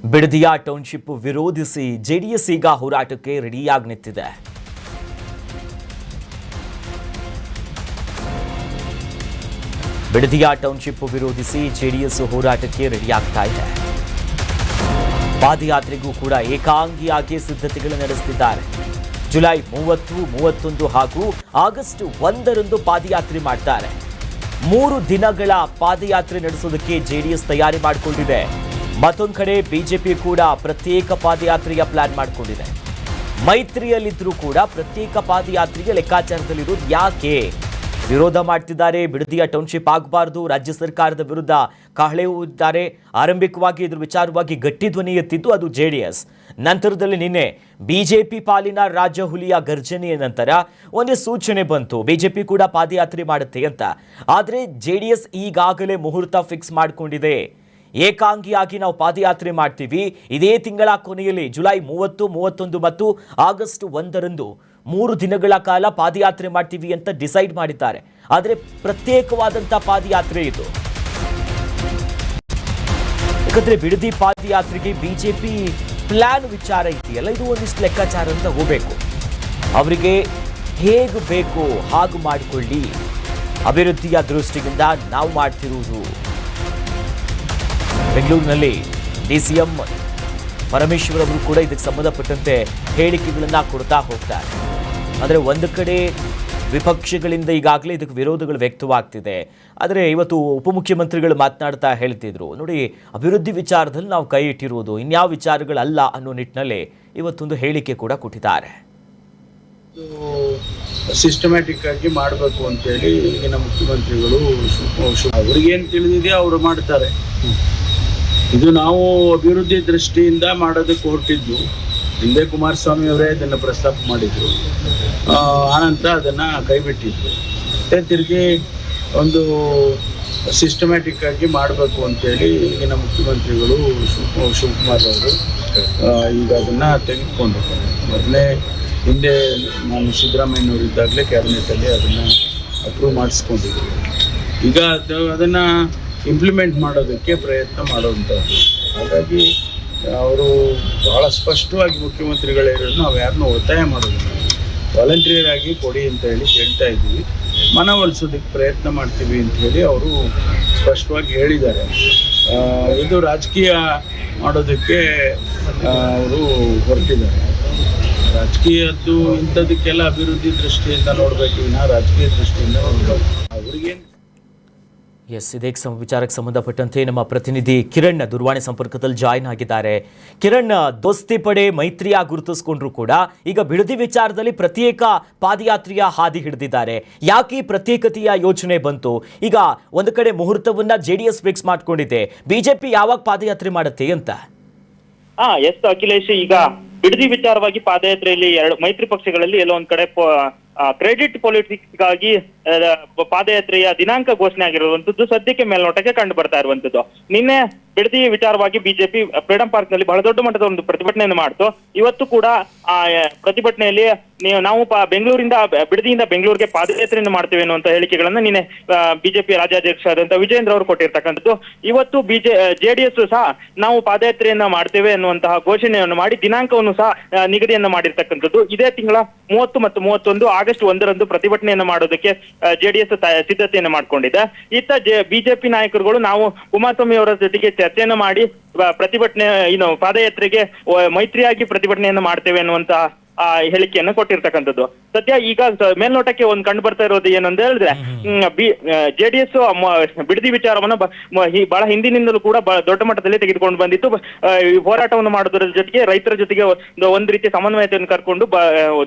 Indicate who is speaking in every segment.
Speaker 1: ಬಿಡದಿಯ township ವಿರೋಧಿಸಿ JDS ಈಗ ಹೋರಾಟಕ್ಕೆ ರೆಡಿಯಾಗಿ ನಿಂತಿದೆ. ಬಿಡದಿಯ ಟೌನ್ಶಿಪ್ ವಿರೋಧಿಸಿ ಜೆಡಿಎಸ್ ಹೋರಾಟಕ್ಕೆ ರೆಡಿಯಾಗ್ತಾ ಇದೆ. ಪಾದಯಾತ್ರೆಗೂ ಕೂಡ ಏಕಾಂಗಿಯಾಗಿ ಸಿದ್ಧತೆಗಳು ನಡೆಸುತ್ತಿದ್ದಾರೆ. ಜುಲೈ 30, 31 ಹಾಗೂ ಆಗಸ್ಟ್ 1ರಂದು ಪಾದಯಾತ್ರೆ ಮಾಡ್ತಾರೆ. 3 ದಿನಗಳ ಪಾದಯಾತ್ರೆ ನಡೆಸೋದಕ್ಕೆ ಜೆಡಿಎಸ್ ತಯಾರಿ ಮಾಡಿಕೊಂಡಿದೆ. ಮತ್ತೊಂದು ಕಡೆ ಬಿಜೆಪಿ ಕೂಡ ಪ್ರತ್ಯೇಕ ಪಾದಯಾತ್ರೆಯ ಪ್ಲಾನ್ ಮಾಡಿಕೊಂಡಿದೆ. ಮೈತ್ರಿಯಲ್ಲಿದ್ದರೂ ಕೂಡ ಪ್ರತ್ಯೇಕ ಪಾದಯಾತ್ರೆಗೆ ಲೆಕ್ಕಾಚಾರದಲ್ಲಿರೋದು ಯಾಕೆ? ವಿರೋಧ ಮಾಡ್ತಿದ್ದಾರೆ. ಬಿಡದಿಯ ಟೌನ್ಶಿಪ್ ಆಗಬಾರ್ದು, ರಾಜ್ಯ ಸರ್ಕಾರದ ವಿರುದ್ಧ ಕಹಳೆ ಊದಿದ್ದಾರೆ. ಆರಂಭಿಕವಾಗಿ ಇದ್ರ ವಿಚಾರವಾಗಿ ಗಟ್ಟಿ ಧ್ವನಿ ಎತ್ತಿದ್ದು ಅದು ಜೆಡಿಎಸ್. ನಂತರದಲ್ಲಿ ನಿನ್ನೆ ಬಿಜೆಪಿ ಪಾಲಿನ ರಾಜ್ಯ ಹುಲಿಯ ಗರ್ಜನೆಯ ನಂತರ ಒಂದು ಸೂಚನೆ ಬಂತು, ಬಿಜೆಪಿ ಕೂಡ ಪಾದಯಾತ್ರೆ ಮಾಡುತ್ತೆ ಅಂತ. ಆದರೆ ಜೆಡಿಎಸ್ ಈಗಾಗಲೇ ಮುಹೂರ್ತ ಫಿಕ್ಸ್ ಮಾಡಿಕೊಂಡಿದೆ. ಏಕಾಂಗಿಯಾಗಿ ನಾವು ಪಾದಯಾತ್ರೆ ಮಾಡ್ತೀವಿ. ಇದೇ ತಿಂಗಳ ಕೊನೆಯಲ್ಲಿ ಜುಲೈ 30, 31 ಮತ್ತು ಆಗಸ್ಟ್ 1ರಂದು 3 ದಿನಗಳ ಕಾಲ ಪಾದಯಾತ್ರೆ ಮಾಡ್ತೀವಿ ಅಂತ ಡಿಸೈಡ್ ಮಾಡಿದ್ದಾರೆ. ಆದರೆ ಪ್ರತ್ಯೇಕವಾದಂಥ ಪಾದಯಾತ್ರೆ ಇದು. ಯಾಕಂದ್ರೆ ಬಿಡದಿ ಪಾದಯಾತ್ರೆಗೆ ಬಿಜೆಪಿ ಪ್ಲಾನ್ ವಿಚಾರ ಇದೆಯಲ್ಲ, ಇದು ಒಂದಿಷ್ಟು ಲೆಕ್ಕಾಚಾರ ಅಂತ ಹೋಗಬೇಕು. ಅವರಿಗೆ ಹೇಗೆ ಬೇಕು ಹಾಗೆ ಮಾಡಿಕೊಳ್ಳಿ, ಅಭಿವೃದ್ಧಿಯ ದೃಷ್ಟಿಯಿಂದ ನಾವು ಮಾಡ್ತಿರುವುದು. ಬೆಂಗಳೂರಿನಲ್ಲಿ ಡಿಸಿಎಂ ಪರಮೇಶ್ವರ್ ಅವರು ಕೂಡ ಇದಕ್ಕೆ ಸಂಬಂಧಪಟ್ಟಂತೆ ಹೇಳಿಕೆಗಳನ್ನ ಕೊಡ್ತಾ ಹೋಗ್ತಾರೆ. ಆದರೆ ಒಂದು ಕಡೆ ವಿಪಕ್ಷಗಳಿಂದ ಈಗಾಗಲೇ ಇದಕ್ಕೆ ವಿರೋಧಗಳು ವ್ಯಕ್ತವಾಗ್ತಿದೆ. ಆದರೆ ಇವತ್ತು ಉಪಮುಖ್ಯಮಂತ್ರಿಗಳು ಮಾತನಾಡ್ತಾ ಹೇಳ್ತಿದ್ರು, ನೋಡಿ ಅಭಿವೃದ್ಧಿ ವಿಚಾರದಲ್ಲಿ ನಾವು ಕೈ ಇಟ್ಟಿರುವುದು ಇನ್ಯಾವ ವಿಚಾರಗಳಲ್ಲ ಅನ್ನೋ ನಿಟ್ಟಿನಲ್ಲಿ ಇವತ್ತೊಂದು ಹೇಳಿಕೆ ಕೂಡ ಕೊಟ್ಟಿದ್ದಾರೆ.
Speaker 2: ಸಿಸ್ಟಮ್ಯಾಟಿಕ್ ಆಗಿ ಮಾಡಬೇಕು ಅಂತೇಳಿ ಈಗಿನ ಮುಖ್ಯಮಂತ್ರಿಗಳು ಅವ್ರಿಗೇನು ತಿಳಿದಿದೆ ಅವರು ಮಾಡ್ತಾರೆ. ಇದು ನಾವು ಅಭಿವೃದ್ಧಿ ದೃಷ್ಟಿಯಿಂದ ಮಾಡೋದಕ್ಕೆ ಹೊರಟಿದ್ದು. ಹಿಂದೆ ಕುಮಾರಸ್ವಾಮಿ ಅವರೇ ಇದನ್ನು ಪ್ರಸ್ತಾಪ ಮಾಡಿದ್ರು, ಆನಂತರ ಅದನ್ನು ಕೈಬಿಟ್ಟಿದ್ರು. ಮತ್ತೆ ತಿರುಗಿ ಒಂದು ಸಿಸ್ಟಮ್ಯಾಟಿಕ್ ಆಗಿ ಮಾಡಬೇಕು ಅಂತೇಳಿ ಈಗಿನ ಮುಖ್ಯಮಂತ್ರಿಗಳು ಶಿವಕುಮಾರ್ ಅವರು ಈಗ ಅದನ್ನು ತೆಗೆದುಕೊಂಡಿದ್ದಾರೆ. ಮೊದಲೇ ಹಿಂದೆ ನಾನು ಸಿದ್ದರಾಮಯ್ಯನವರು ಇದ್ದಾಗಲೇ ಕ್ಯಾಬಿನೆಟಲ್ಲಿ ಅದನ್ನು ಅಪ್ರೂವ್ ಮಾಡಿಸ್ಕೊಂಡಿದ್ರು. ಈಗ ಅದನ್ನು ಇಂಪ್ಲಿಮೆಂಟ್ ಮಾಡೋದಕ್ಕೆ ಪ್ರಯತ್ನ ಮಾಡುವಂಥದ್ದು. ಹಾಗಾಗಿ ಅವರು ಭಾಳ ಸ್ಪಷ್ಟವಾಗಿ ಮುಖ್ಯಮಂತ್ರಿಗಳು ಹೇಳಿದ್ರು, ನಾವು ಯಾರನ್ನೂ ಒತ್ತಾಯ ಮಾಡೋದಿಲ್ಲ, ವಾಲಂಟಿಯರ್ ಆಗಿ ಕೊಡಿ ಅಂತ ಹೇಳಿ ಹೇಳ್ತಾ ಇದ್ದೀವಿ, ಮನವೊಲಿಸೋದಕ್ಕೆ ಪ್ರಯತ್ನ ಮಾಡ್ತೀವಿ ಅಂತ ಹೇಳಿ ಅವರು ಸ್ಪಷ್ಟವಾಗಿ ಹೇಳಿದ್ದಾರೆ. ಇದು ರಾಜಕೀಯ ಮಾಡೋದಕ್ಕೆ ಅವರು ಹೊರಟಿದ್ದಾರೆ. ರಾಜಕೀಯದ್ದು ಇಂಥದಕ್ಕೆಲ್ಲ ಅಭಿವೃದ್ಧಿ ದೃಷ್ಟಿಯಿಂದ ನೋಡಬೇಕು, ವಿನಃ ರಾಜಕೀಯ ದೃಷ್ಟಿಯಿಂದ ನೋಡಬೇಕು. ಅವ್ರಿಗೇನು
Speaker 1: ಇದೇ ವಿಚಾರಕ್ಕೆ ಸಂಬಂಧಪಟ್ಟಂತೆ ನಮ್ಮ ಪ್ರತಿನಿಧಿ ಕಿರಣ್ ದೂರವಾಣಿ ಸಂಪರ್ಕದಲ್ಲಿ ಜಾಯಿನ್ ಆಗಿದ್ದಾರೆ. ಕಿರಣ್, ದೋಸ್ತಿ ಪಡೆ ಮೈತ್ರಿಯ ಗುರುತಿಸಿಕೊಂಡ್ರು ಕೂಡ ಈಗ ಬಿಡದಿ ವಿಚಾರದಲ್ಲಿ ಪ್ರತ್ಯೇಕ ಪಾದಯಾತ್ರೆಯ ಹಾದಿ ಹಿಡಿದಿದ್ದಾರೆ. ಯಾಕೆ ಪ್ರತ್ಯೇಕತೆಯ ಯೋಚನೆ ಬಂತು? ಈಗ ಒಂದು ಕಡೆ ಮುಹೂರ್ತವನ್ನ ಜೆಡಿಎಸ್ ಫಿಕ್ಸ್ ಮಾಡ್ಕೊಂಡಿದೆ, ಬಿಜೆಪಿ ಯಾವಾಗ ಪಾದಯಾತ್ರೆ ಮಾಡುತ್ತೆ ಅಂತ?
Speaker 3: ಎಸ್ ಅಖಿಲೇಶ್, ಈಗ ಬಿಡದಿ ವಿಚಾರವಾಗಿ ಪಾದಯಾತ್ರೆಯಲ್ಲಿ ಮೈತ್ರಿ ಪಕ್ಷಗಳಲ್ಲಿ ಎಲ್ಲೋ ಒಂದ್ ಕಡೆ ಕ್ರೆಡಿಟ್ ಪೊಲಿಟಿಕ್ಸ್ಗಾಗಿ ಪಾದಯಾತ್ರೆಯ ದಿನಾಂಕ ಘೋಷಣೆ ಆಗಿರುವಂತದ್ದು ಸದ್ಯಕ್ಕೆ ಮೇಲ್ನೋಟಕ್ಕೆ ಕಂಡು ಬರ್ತಾ ಇರುವಂತದ್ದು. ನಿನ್ನೆ ಬಿಡದಿ ವಿಚಾರವಾಗಿ ಬಿಜೆಪಿ ಫ್ರೀಡಂ ಪಾರ್ಕ್ ನಲ್ಲಿ ಬಹಳ ದೊಡ್ಡ ಮಟ್ಟದ ಒಂದು ಪ್ರತಿಭಟನೆಯನ್ನು ಮಾಡ್ತು. ಇವತ್ತು ಕೂಡ ಆ ಪ್ರತಿಭಟನೆಯಲ್ಲಿ ನಾವು ಬೆಂಗಳೂರಿಂದ ಬಿಡದಿಯಿಂದ ಬೆಂಗಳೂರಿಗೆ ಪಾದಯಾತ್ರೆಯನ್ನು ಮಾಡ್ತೇವೆ ಅನ್ನುವಂತ ಹೇಳಿಕೆಗಳನ್ನ ನಿನ್ನೆ ಬಿಜೆಪಿ ರಾಜ್ಯಾಧ್ಯಕ್ಷರಾದಂತಹ ವಿಜೇಂದ್ರ ಅವರು ಕೊಟ್ಟಿರ್ತಕ್ಕಂಥದ್ದು. ಇವತ್ತು ಜೆಡಿಎಸ್ ಸಹ ನಾವು ಪಾದಯಾತ್ರೆಯನ್ನ ಮಾಡ್ತೇವೆ ಅನ್ನುವಂತಹ ಘೋಷಣೆಯನ್ನು ಮಾಡಿ ದಿನಾಂಕವನ್ನು ಸಹ ನಿಗದಿಯನ್ನ ಮಾಡಿರ್ತಕ್ಕಂಥದ್ದು. ಇದೇ ತಿಂಗಳ 30 ಮತ್ತು 31 ಆಗಸ್ಟ್ 1ರಂದು ಪ್ರತಿಭಟನೆಯನ್ನು ಮಾಡೋದಕ್ಕೆ ಜೆಡಿಎಸ್ ಸಿದ್ಧತೆಯನ್ನು ಮಾಡ್ಕೊಂಡಿದೆ. ಇತ್ತ ಬಿಜೆಪಿ ನಾಯಕರುಗಳು ನಾವು ಕುಮಾರಸ್ವಾಮಿ ಅವರ ಜೊತೆಗೆ ಚರ್ಚೆಯನ್ನು ಮಾಡಿ ಪ್ರತಿಭಟನೆ ಪಾದಯಾತ್ರೆಗೆ ಮೈತ್ರಿಯಾಗಿ ಪ್ರತಿಭಟನೆಯನ್ನು ಮಾಡ್ತೇವೆ ಅನ್ನುವಂತ ಹೇಳಿಕೆಯನ್ನು ಕೊಟ್ಟಿರ್ತಕ್ಕಂಥದ್ದು. ಸದ್ಯ ಈಗ ಮೇಲ್ನೋಟಕ್ಕೆ ಒಂದು ಕಂಡು ಬರ್ತಾ ಇರೋದು ಏನಂತ ಹೇಳಿದ್ರೆ, ಜೆಡಿಎಸ್ ಬಿಡದಿ ವಿಚಾರವನ್ನ ಬಹಳ ಹಿಂದಿನಿಂದಲೂ ಕೂಡ ದೊಡ್ಡ ಮಟ್ಟದಲ್ಲಿ ತೆಗೆದುಕೊಂಡು ಬಂದಿತ್ತು. ಹೋರಾಟವನ್ನು ಮಾಡೋದ್ರ ಜೊತೆಗೆ ರೈತರ ಜೊತೆಗೆ ಒಂದು ರೀತಿಯ ಸಮನ್ವಯತೆಯನ್ನು ಕರ್ಕೊಂಡು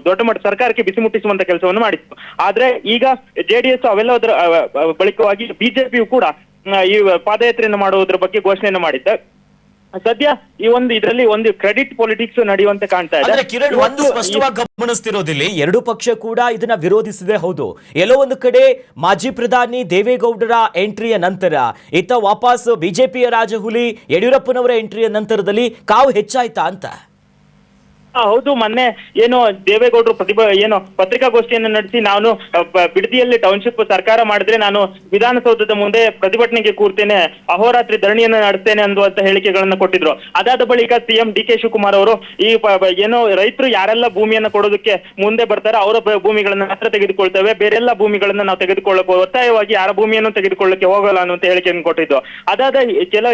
Speaker 3: ದೊಡ್ಡ ಮಟ್ಟ ಸರ್ಕಾರಕ್ಕೆ ಬಿಸಿ ಮುಟ್ಟಿಸುವಂತ ಕೆಲಸವನ್ನು ಮಾಡಿತ್ತು. ಆದ್ರೆ ಈಗ ಜೆಡಿಎಸ್ ಅವೆಲ್ಲದರ ಬಳಿಕವಾಗಿ ಬಿಜೆಪಿಯು ಕೂಡ ಈ ಪಾದಯಾತ್ರೆಯನ್ನು ಮಾಡುವುದರ ಬಗ್ಗೆ ಘೋಷಣೆಯನ್ನು ಮಾಡಿದ್ದ. ಸದ್ಯ ಈ ಒಂದು ಇದರಲ್ಲಿ ಒಂದು ಕ್ರೆಡಿಟ್ ಪೊಲಿಟಿಕ್ಸ್ ನಡೆಯುವಂತೆ ಕಾಣ್ತಾ ಇದೆ.
Speaker 1: ಕಿರಣ್, ಒಂದು ಸ್ಪಷ್ಟವಾಗಿ ಗಮನಿಸ್ತಿರೋದಿಲ್ಲ, ಎರಡು ಪಕ್ಷ ಕೂಡ ಇದನ್ನ ವಿರೋಧಿಸಿದೆ. ಹೌದು, ಎಲ್ಲೋ ಒಂದು ಕಡೆ ಮಾಜಿ ಪ್ರಧಾನಿ ದೇವೇಗೌಡರ ಎಂಟ್ರಿಯ ನಂತರ ಇತ್ತ ವಾಪಸ್ ಬಿಜೆಪಿಯ ರಾಜಹುಲಿ ಯಡಿಯೂರಪ್ಪನವರ ಎಂಟ್ರಿಯ ನಂತರದಲ್ಲಿ ಕಾವು ಹೆಚ್ಚಾಯ್ತಾ ಅಂತ?
Speaker 3: ಹೌದು, ಮೊನ್ನೆ ಏನು ದೇವೇಗೌಡರು ಪತ್ರಿಕಾಗೋಷ್ಠಿಯನ್ನು ನಡೆಸಿ ನಾನು ಬಿಡದಿಯಲ್ಲಿ ಟೌನ್ಶಿಪ್ ಸರ್ಕಾರ ಮಾಡಿದ್ರೆ ನಾನು ವಿಧಾನಸೌಧದ ಮುಂದೆ ಪ್ರತಿಭಟನೆಗೆ ಕೂರ್ತೇನೆ, ಅಹೋರಾತ್ರಿ ಧರಣಿಯನ್ನು ನಡೆಸ್ತೇನೆ ಅನ್ನುವಂತ ಹೇಳಿಕೆಗಳನ್ನ ಕೊಟ್ಟಿದ್ರು. ಅದಾದ ಬಳಿಕ ಸಿಎಂ ಡಿ ಕೆ ಶಿವಕುಮಾರ್ ಅವರು ಈ ರೈತರು ಯಾರೆಲ್ಲ ಭೂಮಿಯನ್ನ ಕೊಡೋದಕ್ಕೆ ಮುಂದೆ ಬರ್ತಾರೆ ಅವರ ಭೂಮಿಗಳನ್ನ ಮಾತ್ರ ತೆಗೆದುಕೊಳ್ತೇವೆ, ಬೇರೆಲ್ಲ ಭೂಮಿಗಳನ್ನ ನಾವು ತೆಗೆದುಕೊಳ್ಳಕ್ಕೆ ಒತ್ತಾಯವಾಗಿ ಯಾರ ಭೂಮಿಯನ್ನು ತೆಗೆದುಕೊಳ್ಳಕ್ಕೆ ಹೋಗಲ್ಲ ಅನ್ನುವಂತ ಹೇಳಿಕೆಯನ್ನು ಕೊಟ್ಟಿದ್ದು. ಅದಾದ ಕೆಲ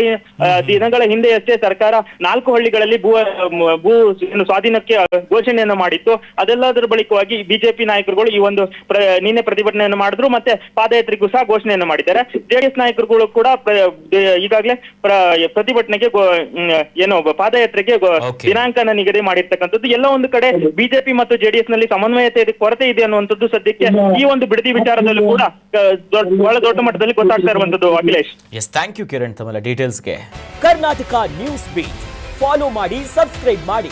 Speaker 3: ದಿನಗಳ ಹಿಂದೆಯಷ್ಟೇ ಸರ್ಕಾರ 4 ಹಳ್ಳಿಗಳಲ್ಲಿ ಭೂ ಸ್ವಾಧೀನಕ್ಕೆ ಘೋಷಣೆಯನ್ನು ಮಾಡಿತ್ತು. ಅದೆಲ್ಲದರ ಬಳಿಕವಾಗಿ ಬಿಜೆಪಿ ನಾಯಕರುಗಳು ಈ ಒಂದು ನಿನ್ನೆ ಪ್ರತಿಭಟನೆಯನ್ನು ಮಾಡಿದ್ರು, ಮತ್ತೆ ಪಾದಯಾತ್ರೆಗೂ ಸಹ ಘೋಷಣೆಯನ್ನು ಮಾಡಿದ್ದಾರೆ. ಜೆಡಿಎಸ್ ನಾಯಕರುಗಳು ಕೂಡ ಈಗಾಗಲೇ ಪ್ರತಿಭಟನೆಗೆ ಪಾದಯಾತ್ರೆಗೆ ದಿನಾಂಕನ ನಿಗದಿ ಮಾಡಿರ್ತಕ್ಕಂಥದ್ದು. ಎಲ್ಲ ಒಂದು ಕಡೆ ಬಿಜೆಪಿ ಮತ್ತು ಜೆಡಿಎಸ್ ನಲ್ಲಿ ಸಮನ್ವಯತೆ ಕೊರತೆ ಇದೆ ಅನ್ನುವಂಥದ್ದು ಸದ್ಯಕ್ಕೆ ಈ ಒಂದು ಬಿಡದಿ ವಿಚಾರದಲ್ಲೂ ಕೂಡ ಬಹಳ ದೊಡ್ಡ ಮಟ್ಟದಲ್ಲಿ ಗೊತ್ತಾಗ್ತಾ ಇರುವಂತದ್ದು. Akhilesh,
Speaker 1: yes, thank you Kiran ತಮ್ಮ ಡೀಟೇಲ್ಸ್ಗೆ. ಕರ್ನಾಟಕ ನ್ಯೂಸ್ ಬೀಟ್ ಫಾಲೋ ಮಾಡಿ, ಸಬ್ಸ್ಕ್ರೈಬ್ ಮಾಡಿ